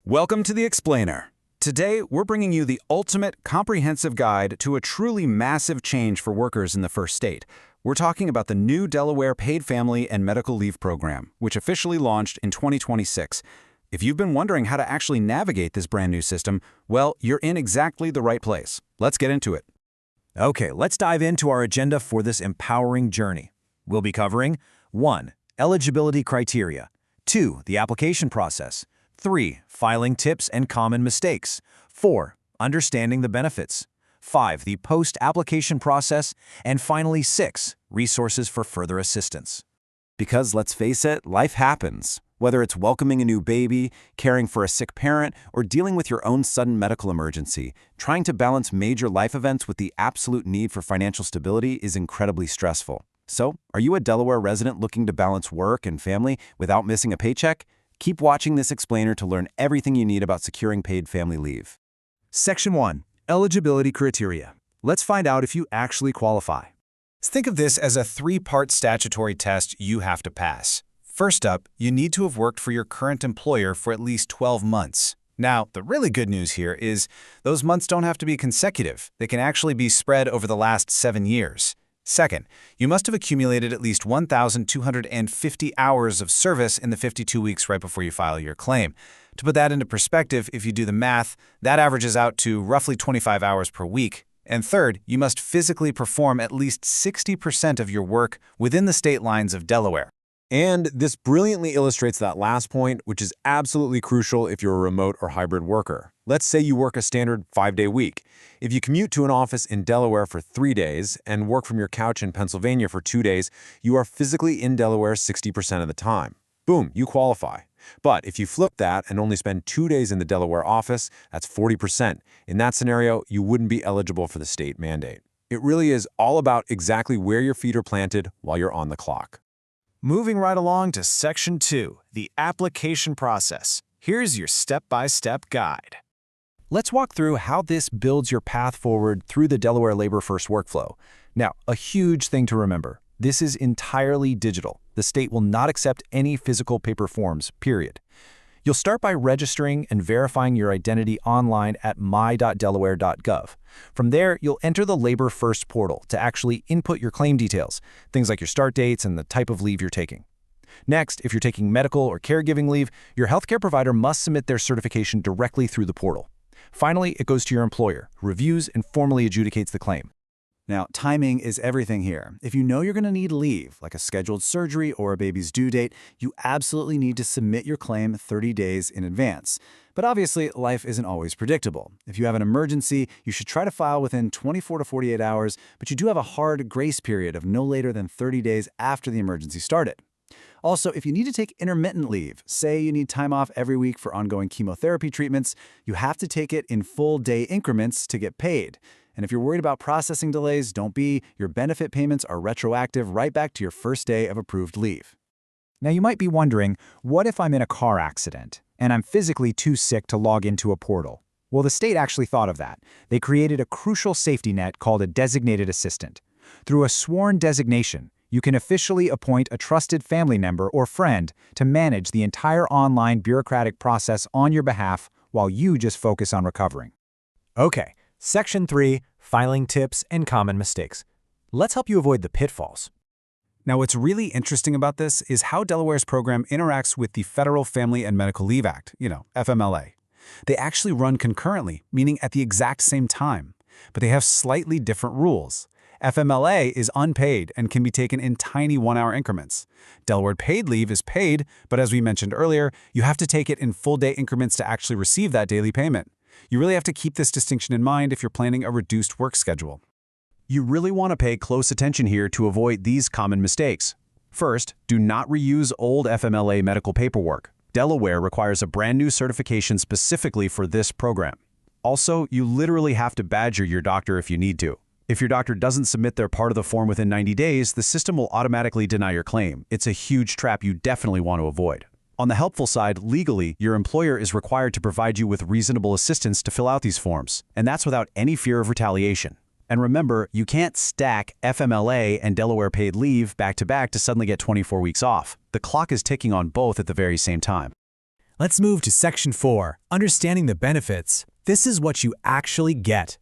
Welcome to The Explainer. Today, we're bringing you the ultimate comprehensive guide to a truly massive change for workers in the first state. We're talking about the new Delaware Paid Family and Medical Leave Program, which officially launched in 2026. If you've been wondering how to actually navigate this brand new system, well, you're in exactly the right place. Let's get into it. Okay, let's dive into our agenda for this empowering journey. We'll be covering 1. Eligibility criteria, 2. The application process, 3. Filing tips and common mistakes, 4. Understanding the benefits, 5. The post-application process, and finally 6. Resources for further assistance. Because let's face it, life happens. Whether it's welcoming a new baby, caring for a sick parent, or dealing with your own sudden medical emergency, trying to balance major life events with the absolute need for financial stability is incredibly stressful. So, are you a Delaware resident looking to balance work and family without missing a paycheck? Keep watching this explainer to learn everything you need about securing paid family leave. Section 1. Eligibility criteria. Let's find out if you actually qualify. Think of this as a three-part statutory test you have to pass. First up, you need to have worked for your current employer for at least 12 months. Now, the really good news here is those months don't have to be consecutive. They can actually be spread over the last 7 years. Second, you must have accumulated at least 1,250 hours of service in the 52 weeks right before you file your claim. To put that into perspective, if you do the math, that averages out to roughly 25 hours per week. And third, you must physically perform at least 60% of your work within the state lines of Delaware. And this brilliantly illustrates that last point, which is absolutely crucial if you're a remote or hybrid worker. Let's say you work a standard 5-day week. If you commute to an office in Delaware for 3 days and work from your couch in Pennsylvania for 2 days, you are physically in Delaware 60% of the time. Boom, you qualify. But if you flip that and only spend 2 days in the Delaware office, that's 40%. In that scenario, you wouldn't be eligible for the state mandate. It really is all about exactly where your feet are planted while you're on the clock. Moving right along to Section 2, the application process. Here's your step-by-step guide. Let's walk through how this builds your path forward through the Delaware Labor First workflow. Now, a huge thing to remember. This is entirely digital. The state will not accept any physical paper forms, period. You'll start by registering and verifying your identity online at my.delaware.gov. From there, you'll enter the Labor First portal to actually input your claim details, things like your start dates and the type of leave you're taking. Next, if you're taking medical or caregiving leave, your healthcare provider must submit their certification directly through the portal. Finally, it goes to your employer, who reviews and formally adjudicates the claim. Now, timing is everything here. If you know you're going to need leave, like a scheduled surgery or a baby's due date, you absolutely need to submit your claim 30 days in advance. But obviously, life isn't always predictable. If you have an emergency, you should try to file within 24 to 48 hours, but you do have a hard grace period of no later than 30 days after the emergency started. Also, if you need to take intermittent leave, say you need time off every week for ongoing chemotherapy treatments, you have to take it in full day increments to get paid. And if you're worried about processing delays, don't be. Your benefit payments are retroactive right back to your first day of approved leave. Now you might be wondering, what if I'm in a car accident and I'm physically too sick to log into a portal? Well, the state actually thought of that. They created a crucial safety net called a designated assistant. Through a sworn designation, you can officially appoint a trusted family member or friend to manage the entire online bureaucratic process on your behalf while you just focus on recovering. Okay, Section 3, Filing Tips and Common Mistakes. Let's help you avoid the pitfalls. Now, what's really interesting about this is how Delaware's program interacts with the Federal Family and Medical Leave Act, FMLA. They actually run concurrently, meaning at the exact same time, but they have slightly different rules. FMLA is unpaid and can be taken in tiny 1-hour increments. Delaware paid leave is paid, but as we mentioned earlier, you have to take it in full day increments to actually receive that daily payment. You really have to keep this distinction in mind if you're planning a reduced work schedule. You really want to pay close attention here to avoid these common mistakes. First, do not reuse old FMLA medical paperwork. Delaware requires a brand new certification specifically for this program. Also, you literally have to badger your doctor if you need to. If your doctor doesn't submit their part of the form within 90 days, the system will automatically deny your claim. It's a huge trap you definitely want to avoid. On the helpful side, legally, your employer is required to provide you with reasonable assistance to fill out these forms, and that's without any fear of retaliation. And remember, you can't stack FMLA and Delaware paid leave back to back to suddenly get 24 weeks off. The clock is ticking on both at the very same time. Let's move to Section 4, Understanding the Benefits. This is what you actually get.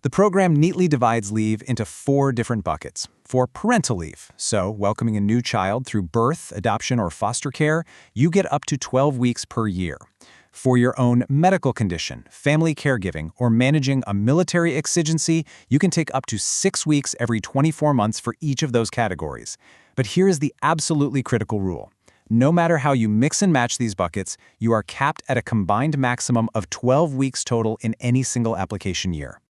The program neatly divides leave into 4 different buckets. For parental leave, so welcoming a new child through birth, adoption, or foster care, you get up to 12 weeks per year. For your own medical condition, family caregiving, or managing a military exigency, you can take up to 6 weeks every 24 months for each of those categories. But here is the absolutely critical rule. No matter how you mix and match these buckets, you are capped at a combined maximum of 12 weeks total in any single application year.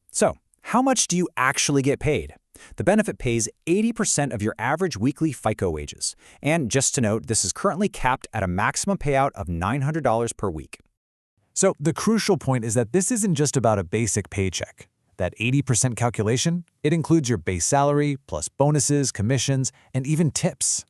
So, how much do you actually get paid? The benefit pays 80% of your average weekly FICA wages. And just to note, this is currently capped at a maximum payout of $900 per week. So, the crucial point is that this isn't just about a basic paycheck. That 80% calculation, it includes your base salary, plus bonuses, commissions, and even tips.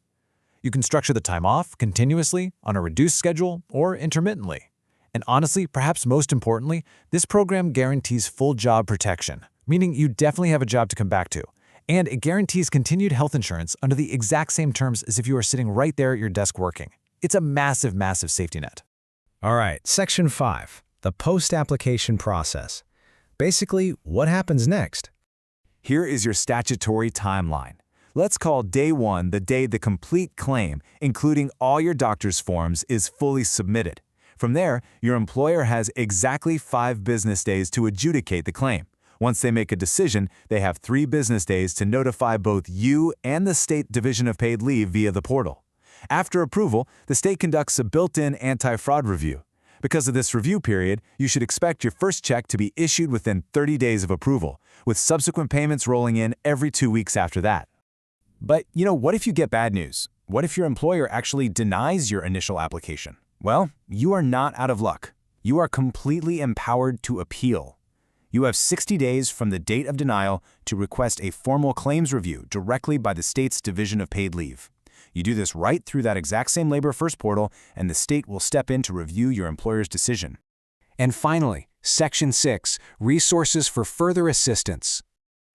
You can structure the time off continuously, on a reduced schedule, or intermittently. And honestly, perhaps most importantly, this program guarantees full job protection, meaning you definitely have a job to come back to. And it guarantees continued health insurance under the exact same terms as if you were sitting right there at your desk working. It's a massive, massive safety net. All right, Section 5, the post-application process. Basically, what happens next? Here is your statutory timeline. Let's call Day 1 the day the complete claim, including all your doctor's forms, is fully submitted. From there, your employer has exactly 5 business days to adjudicate the claim. Once they make a decision, they have 3 business days to notify both you and the State Division of Paid Leave via the portal. After approval, the state conducts a built-in anti-fraud review. Because of this review period, you should expect your first check to be issued within 30 days of approval, with subsequent payments rolling in every 2 weeks after that. But, what if you get bad news? What if your employer actually denies your initial application? Well, you are not out of luck. You are completely empowered to appeal. You have 60 days from the date of denial to request a formal claims review directly by the state's Division of Paid Leave. You do this right through that exact same Labor First portal, and the state will step in to review your employer's decision. And finally, Section 6, Resources for Further Assistance.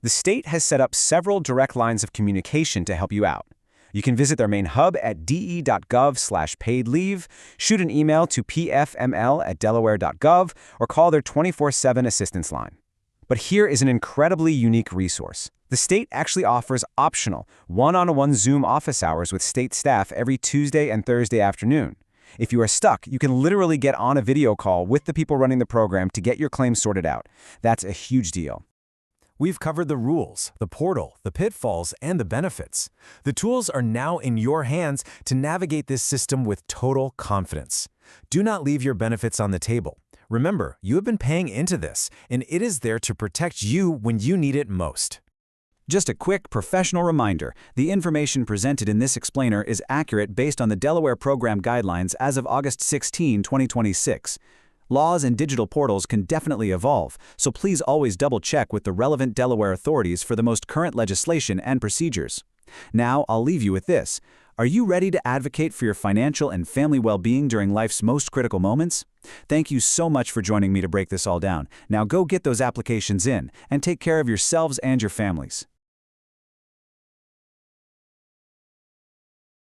The state has set up several direct lines of communication to help you out. You can visit their main hub at de.gov/paidleave, shoot an email to pfml@delaware.gov, or call their 24/7 assistance line. But here is an incredibly unique resource. The state actually offers optional one-on-one Zoom office hours with state staff every Tuesday and Thursday afternoon. If you are stuck, you can literally get on a video call with the people running the program to get your claim sorted out. That's a huge deal. We've covered the rules, the portal, the pitfalls, and the benefits. The tools are now in your hands to navigate this system with total confidence. Do not leave your benefits on the table. Remember, you have been paying into this, and it is there to protect you when you need it most. Just a quick professional reminder, the information presented in this explainer is accurate based on the Delaware Program Guidelines as of August 16, 2026. Laws and digital portals can definitely evolve, so please always double-check with the relevant Delaware authorities for the most current legislation and procedures. Now, I'll leave you with this. Are you ready to advocate for your financial and family well-being during life's most critical moments? Thank you so much for joining me to break this all down. Now go get those applications in and take care of yourselves and your families.